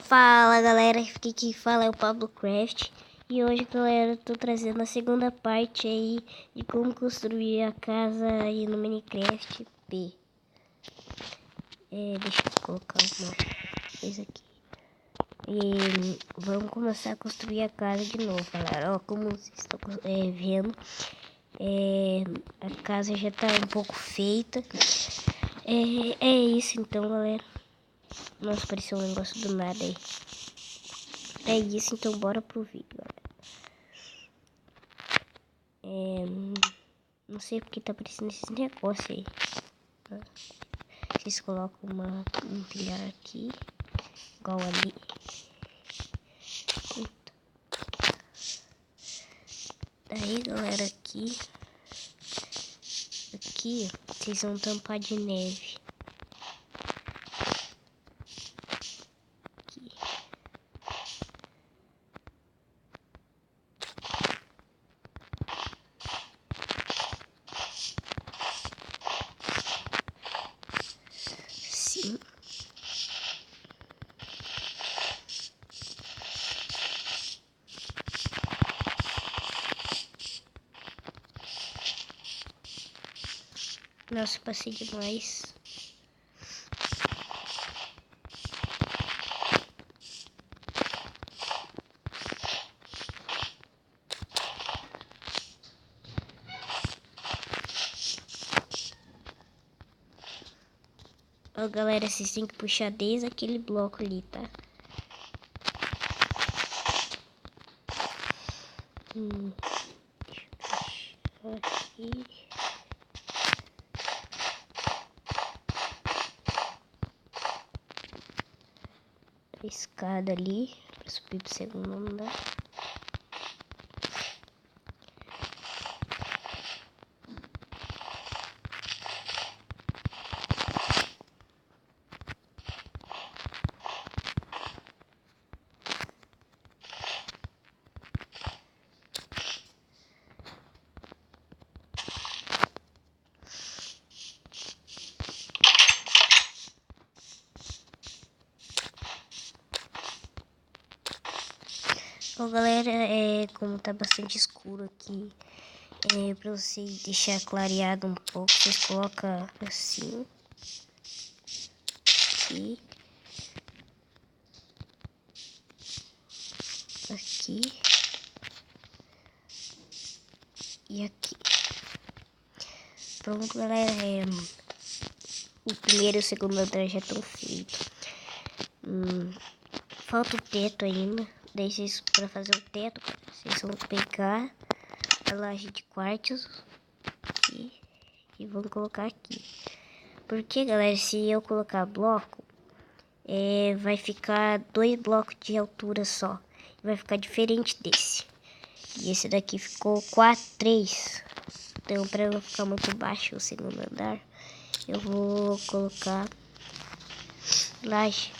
Fala galera, aqui quem fala é o Pablo Craft. E hoje galera, eu tô trazendo a segunda parte aí de como construir a casa aí no Minecraft P. Deixa eu colocar uma coisa aqui. E vamos começar a construir a casa de novo, galera. Ó, como vocês estão vendo, a casa já tá um pouco feita. É isso então, galera. Nossa, apareceu um negócio do nada aí. É isso, então bora pro vídeo, galera. Não sei porque tá aparecendo esse negócio aí. Vocês colocam um pilar aqui, igual ali. Daí, galera, aqui, vocês vão tampar de neve. Aqui. Sim. Nossa, passei demais. Ó, galera, vocês têm que puxar desde aquele bloco ali, tá? Deixa eu puxar aqui. A escada ali para subir pro segundo andar. Bom, galera, como tá bastante escuro aqui, pra você deixar clareado um pouco, vocês colocam assim, aqui e aqui. Pronto, galera, o primeiro e o segundo andar já estão feitos. Falta o teto ainda. Daí vocês, para fazer o teto, vocês vão pegar a laje de quartzo e vão colocar aqui. Porque, galera, se eu colocar bloco, vai ficar 2 blocos de altura só. Vai ficar diferente desse. E esse daqui ficou 3. Então, para não ficar muito baixo o segundo andar, eu vou colocar laje.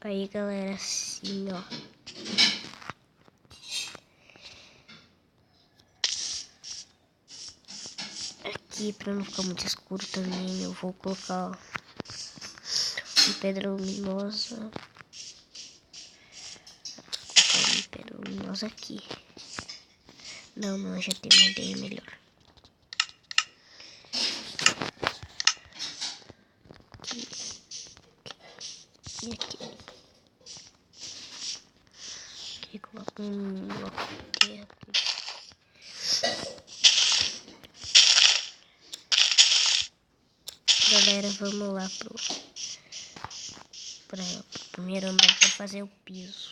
Aí, galera, assim, ó. aqui pra não ficar muito escuro também. Eu vou colocar uma pedra luminosa. Vou colocar uma pedra luminosa aqui. Não, já tem uma ideia melhor. Aqui. E aqui. Aqui coloca um bloco de terra aqui. Galera, vamos lá pro primeiro andar para fazer o piso.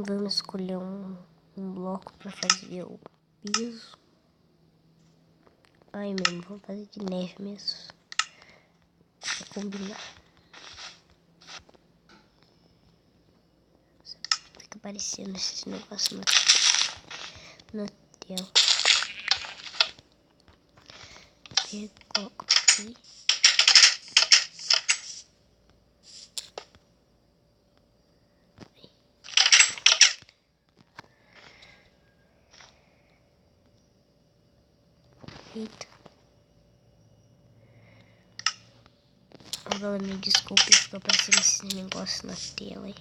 Vamos escolher um bloco para fazer o piso. Ai mesmo, vou fazer de neve mesmo. Pra combinar. Fica aparecendo esses negócios na tela. Eu coloco aqui. Eita. Agora me desculpe, fica aparecendo esses negócios na tela aí.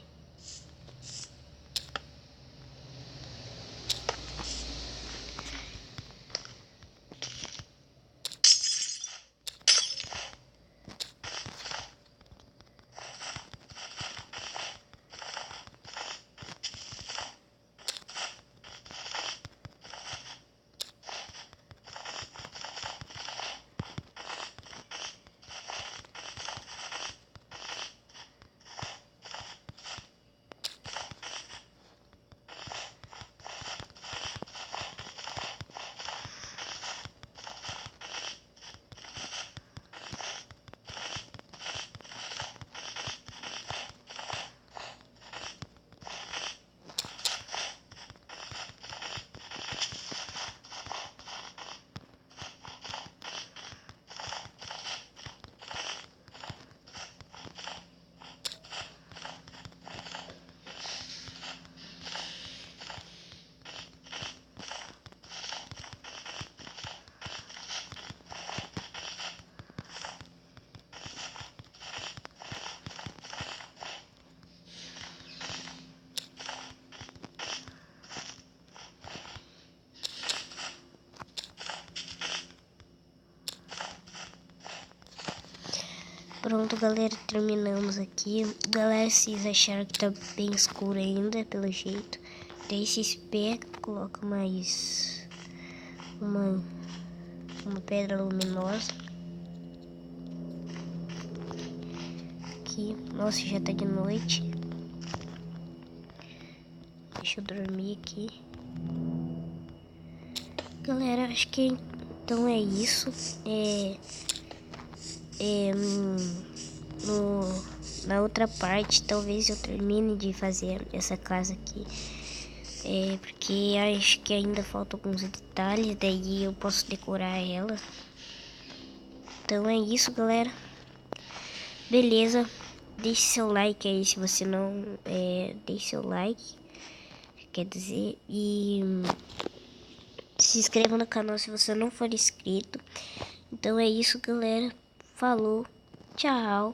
Pronto, galera, terminamos aqui. Galera, se vocês acharam que tá bem escuro ainda, pelo jeito, daí vocês pegam, coloca mais uma pedra luminosa. Aqui, nossa, já tá de noite. Deixa eu dormir aqui. Galera, acho que então é isso. Na outra parte, talvez eu termine de fazer essa casa aqui. Porque acho que ainda faltam alguns detalhes, daí eu posso decorar ela. Então é isso, galera. Beleza. deixe seu like aí se você não... deixe seu like, quer dizer, e se inscreva no canal se você não for inscrito. Então é isso, galera. Falou, tchau.